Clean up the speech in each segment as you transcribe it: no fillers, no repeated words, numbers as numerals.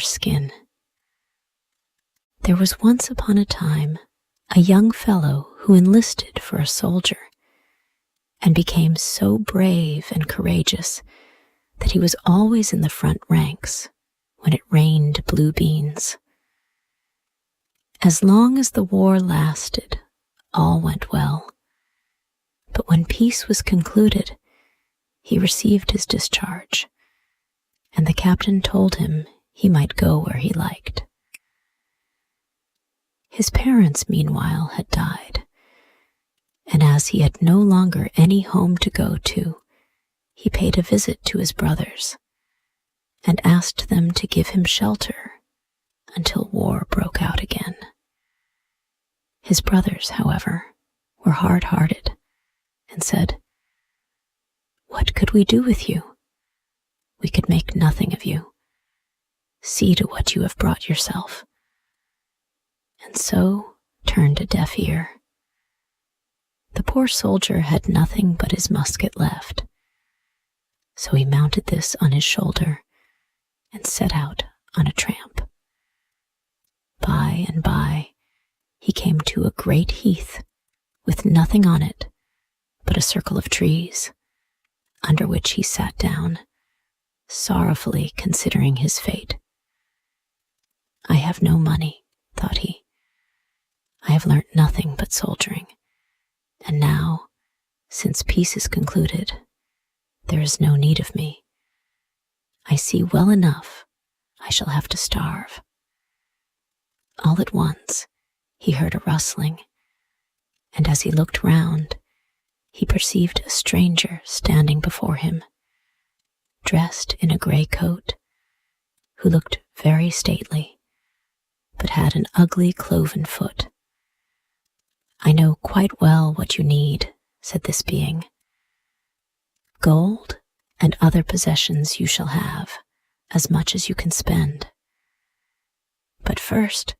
skin. There was once upon a time a young fellow who enlisted for a soldier and became so brave and courageous that he was always in the front ranks when it rained blue beans. As long as the war lasted, all went well. But when peace was concluded, he received his discharge, and the captain told him he might go where he liked. His parents, meanwhile, had died, and as he had no longer any home to go to, he paid a visit to his brothers and asked them to give him shelter until war broke out again. His brothers, however, were hard-hearted and said, "What could we do with you? We could make nothing of you. See to what you have brought yourself." And so turned a deaf ear. The poor soldier had nothing but his musket left, so he mounted this on his shoulder and set out on a tramp. By and by, he came to a great heath with nothing on it but a circle of trees, under which he sat down, sorrowfully considering his fate. "I have no money," thought he. "I have learnt nothing but soldiering, and now, since peace is concluded, there is no need of me. I see well enough I shall have to starve." All at once, he heard a rustling, and as he looked round, he perceived a stranger standing before him, dressed in a grey coat, who looked very stately, but had an ugly cloven foot. "I know quite well what you need," said this being. "Gold and other possessions you shall have, as much as you can spend. But first,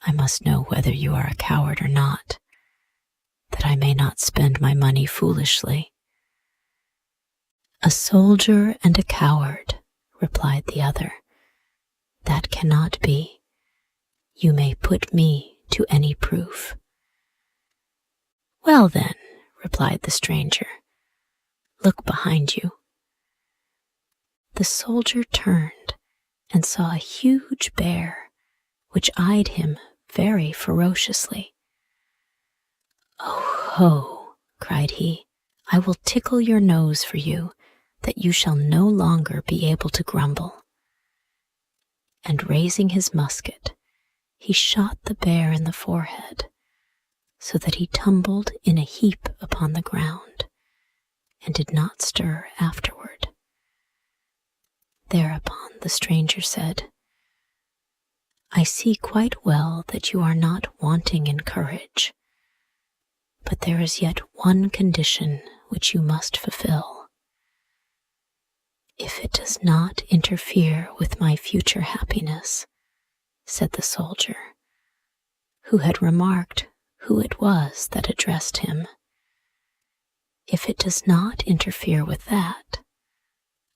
I must know whether you are a coward or not, that I may not spend my money foolishly." "A soldier and a coward," replied the other. "That cannot be. You may put me to any proof." "Well then," replied the stranger, "look behind you." The soldier turned and saw a huge bear, which eyed him very ferociously. "Oh ho," cried he, "I will tickle your nose for you, that you shall no longer be able to grumble." And raising his musket, he shot the bear in the forehead, so that he tumbled in a heap upon the ground, and did not stir afterward. Thereupon the stranger said, "I see quite well that you are not wanting in courage, but there is yet one condition which you must fulfill. If it does not interfere with my future happiness," said the soldier, who had remarked who it was that addressed him. "If it does not interfere with that,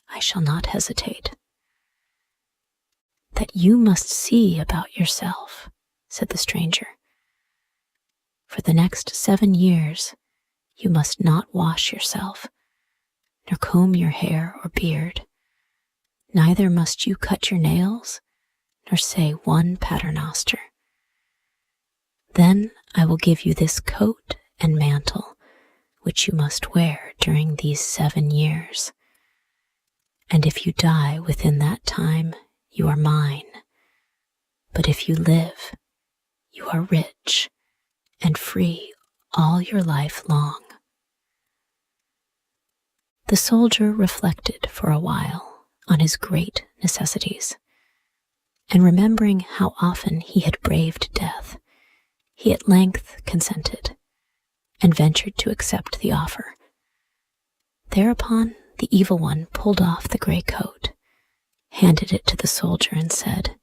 I shall not hesitate." "That you must see about yourself," said the stranger. "For the next 7 years, you must not wash yourself, nor comb your hair or beard. Neither must you cut your nails, nor say one paternoster. Then I will give you this coat and mantle, which you must wear during these 7 years. And if you die within that time, you are mine. But if you live, you are rich and free all your life long." The soldier reflected for a while on his great necessities, and remembering how often he had braved death, he at length consented, and ventured to accept the offer. Thereupon the evil one pulled off the grey coat, handed it to the soldier, and said,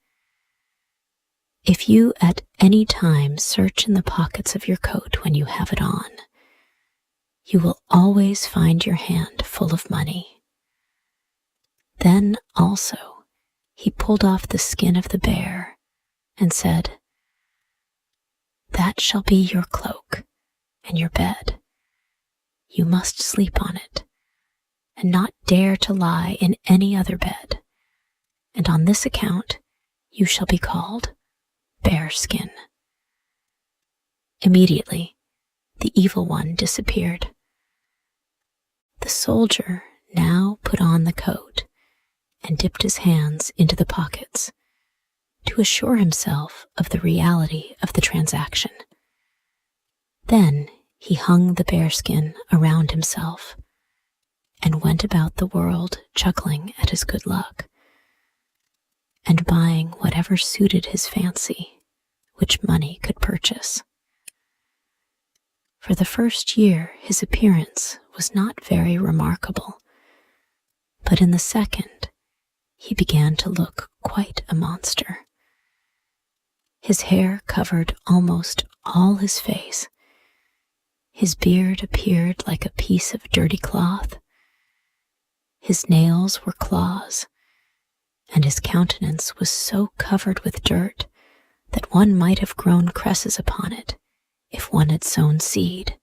"If you at any time search in the pockets of your coat when you have it on, you will always find your hand full of money. Then also, he pulled off the skin of the bear and said, "That shall be your cloak and your bed. You must sleep on it, and not dare to lie in any other bed, and on this account you shall be called Bearskin." Immediately, the evil one disappeared. The soldier now put on the coat and dipped his hands into the pockets to assure himself of the reality of the transaction. Then he hung the bearskin around himself and went about the world chuckling at his good luck and buying whatever suited his fancy, which money could purchase. For the first year his appearance was not very remarkable, but in the second he began to look quite a monster. His hair covered almost all his face. His beard appeared like a piece of dirty cloth. His nails were claws, and his countenance was so covered with dirt that one might have grown cresses upon it if one had sown seed.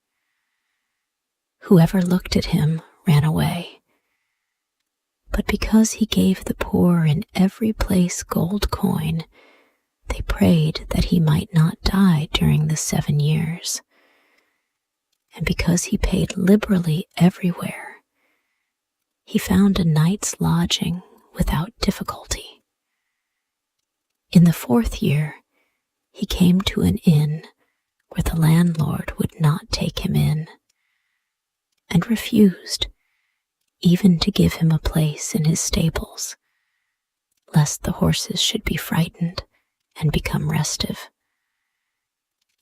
Whoever looked at him ran away. But because he gave the poor in every place gold coin, they prayed that he might not die during the 7 years. And because he paid liberally everywhere, he found a night's lodging without difficulty. In the 4th year, he came to an inn where the landlord would not take him in, and refused even to give him a place in his stables, lest the horses should be frightened and become restive.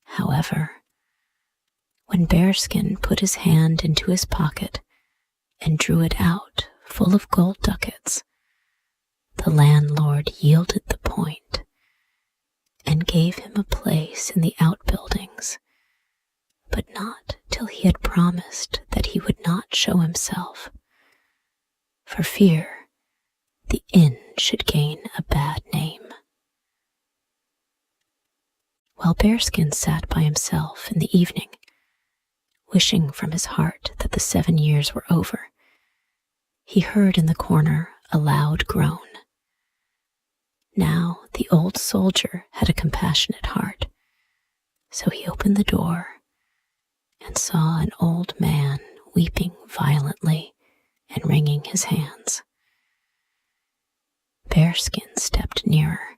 However, when Bearskin put his hand into his pocket and drew it out full of gold ducats, the landlord yielded the point and gave him a place in the outbuildings, but not till he had promised that he would not show himself, for fear the inn should gain a bad name. While Bearskin sat by himself in the evening, wishing from his heart that the 7 years were over, he heard in the corner a loud groan. Now the old soldier had a compassionate heart, so he opened the door and saw an old man weeping violently and wringing his hands. Bearskin stepped nearer,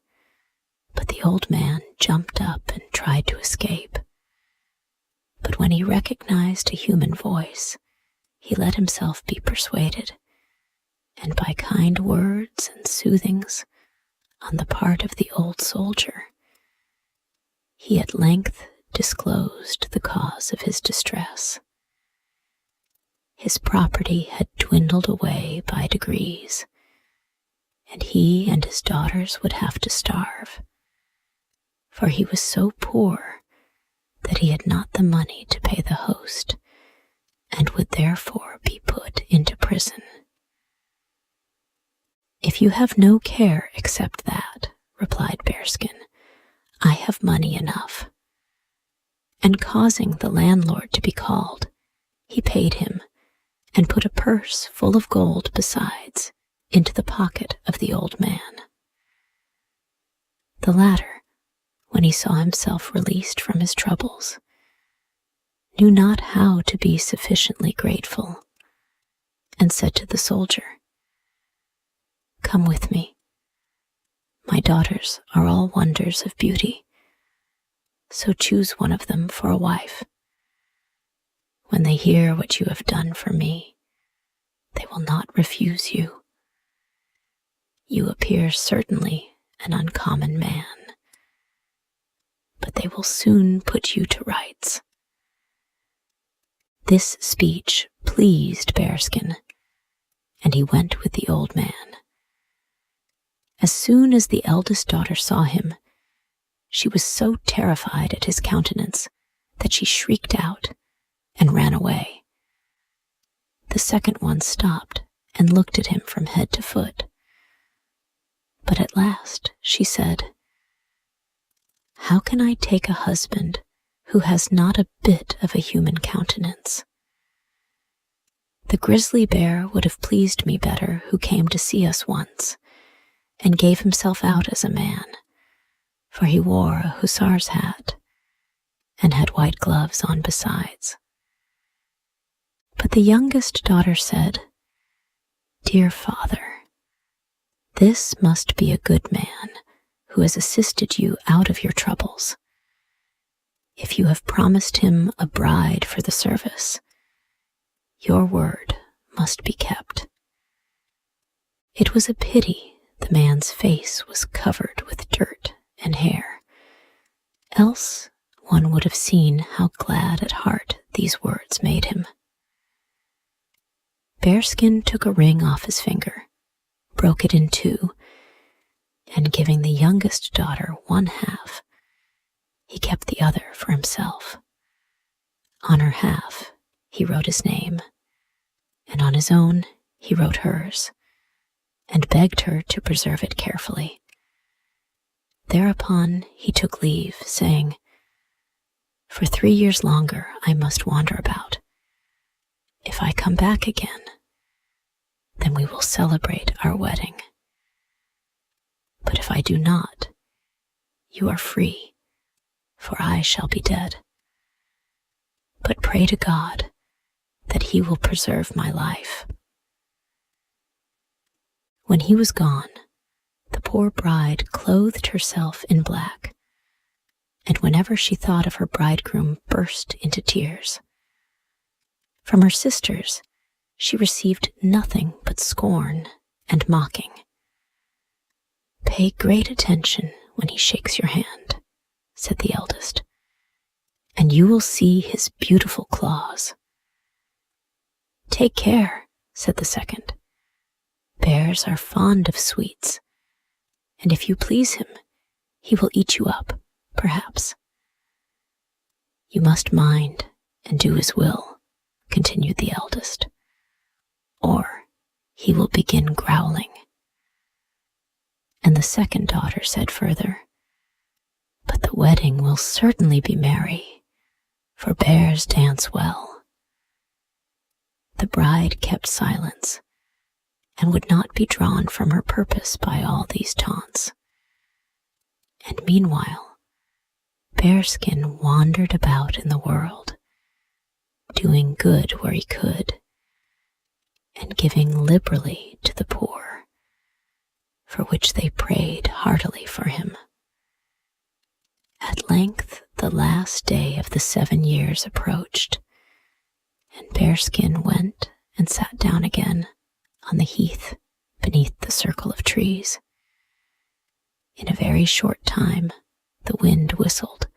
but the old man jumped up and tried to escape. But when he recognized a human voice, he let himself be persuaded, and by kind words and soothings on the part of the old soldier, he at length disclosed the cause of his distress. His property had dwindled away by degrees, and he and his daughters would have to starve, for he was so poor that he had not the money to pay the host, and would therefore be put into prison. "If you have no care except that," replied Bearskin, "I have money enough." And causing the landlord to be called, he paid him, and put a purse full of gold besides into the pocket of the old man. The latter, when he saw himself released from his troubles, knew not how to be sufficiently grateful, and said to the soldier, "Come with me. My daughters are all wonders of beauty, so choose one of them for a wife. When they hear what you have done for me, they will not refuse you. You appear certainly an uncommon man, but they will soon put you to rights." This speech pleased Bearskin, and he went with the old man. As soon as the eldest daughter saw him, she was so terrified at his countenance that she shrieked out and ran away. The second one stopped and looked at him from head to foot. But at last she said, "How can I take a husband who has not a bit of a human countenance? The grizzly bear would have pleased me better who came to see us once, and gave himself out as a man, for he wore a hussar's hat, and had white gloves on besides." But the youngest daughter said, "Dear father, this must be a good man who has assisted you out of your troubles. If you have promised him a bride for the service, your word must be kept." It was a pity the man's face was covered with dirt and hair, else one would have seen how glad at heart these words made him. Bearskin took a ring off his finger, broke it in two, and giving the youngest daughter one half, he kept the other for himself. On her half he wrote his name, and on his own he wrote hers, and begged her to preserve it carefully. Thereupon he took leave, saying, "For 3 years longer I must wander about. If I come back again, then we will celebrate our wedding. But if I do not, you are free, for I shall be dead. But pray to God that he will preserve my life." When he was gone, the poor bride clothed herself in black, and whenever she thought of her bridegroom burst into tears. From her sisters she received nothing but scorn and mocking. "Pay great attention when he shakes your hand," said the eldest, "and you will see his beautiful claws." "Take care," said the second. "Bears are fond of sweets, and if you please him, he will eat you up, perhaps." "You must mind and do his will," continued the eldest, "or he will begin growling." And the second daughter said further, "But the wedding will certainly be merry, for bears dance well." The bride kept silence, and would not be drawn from her purpose by all these taunts. And meanwhile, Bearskin wandered about in the world, doing good where he could, and giving liberally to the poor, for which they prayed heartily for him. At length the last day of the 7 years approached, and Bearskin went and sat down again on the heath beneath the circle of trees. In a very short time the wind whistled,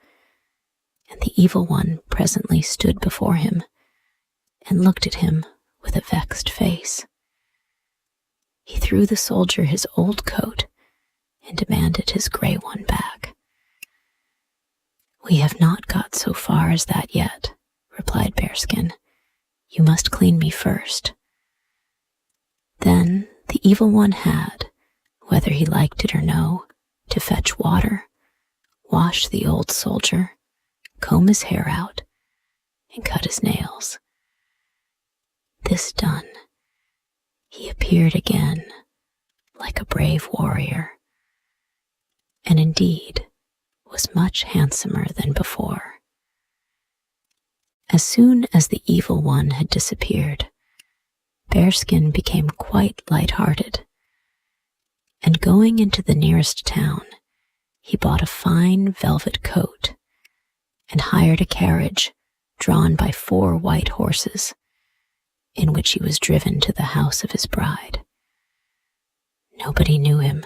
and the evil one presently stood before him and looked at him with a vexed face. He threw the soldier his old coat and demanded his gray one back. "We have not got so far as that yet," replied Bearskin. "You must clean me first." Then the evil one had, whether he liked it or no, to fetch water, wash the old soldier, comb his hair out, and cut his nails. This done, he appeared again like a brave warrior, and indeed was much handsomer than before. As soon as the evil one had disappeared, Bearskin became quite light-hearted, and going into the nearest town, he bought a fine velvet coat and hired a carriage drawn by 4 white horses, in which he was driven to the house of his bride. Nobody knew him.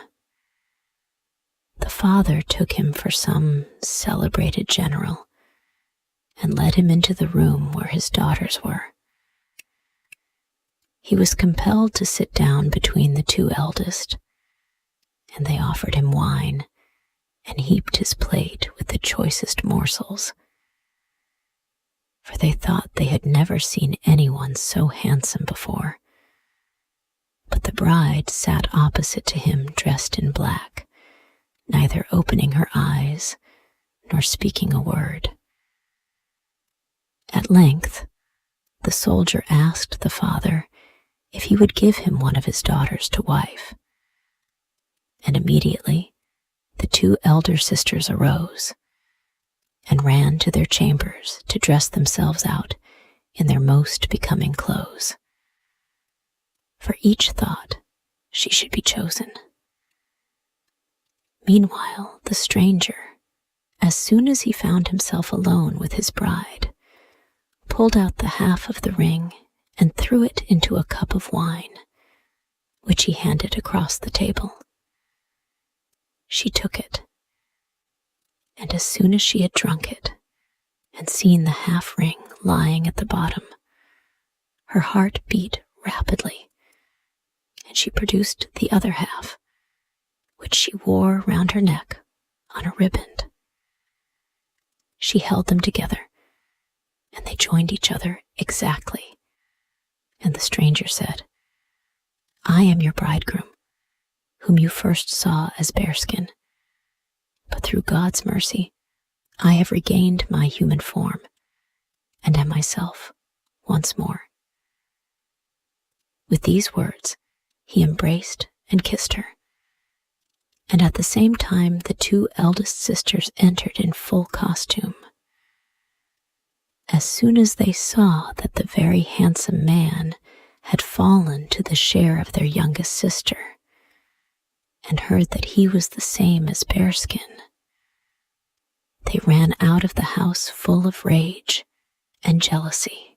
The father took him for some celebrated general and led him into the room where his daughters were. He was compelled to sit down between the 2 eldest, and they offered him wine and heaped his plate with the choicest morsels, for they thought they had never seen anyone so handsome before. But the bride sat opposite to him dressed in black, neither opening her eyes nor speaking a word. At length, the soldier asked the father if he would give him one of his daughters to wife. And immediately the two elder sisters arose and ran to their chambers to dress themselves out in their most becoming clothes. For each thought she should be chosen. Meanwhile, the stranger, as soon as he found himself alone with his bride, pulled out the half of the ring and threw it into a cup of wine, which he handed across the table. She took it, and as soon as she had drunk it and seen the half ring lying at the bottom, her heart beat rapidly, and she produced the other half, which she wore round her neck on a riband. She held them together, and they joined each other exactly. And the stranger said, "I am your bridegroom, whom you first saw as bearskin, but through God's mercy I have regained my human form and am myself once more." With these words, he embraced and kissed her, and at the same time the two eldest sisters entered in full costume. As soon as they saw that the very handsome man had fallen to the share of their youngest sister, and heard that he was the same as bearskin, they ran out of the house full of rage and jealousy.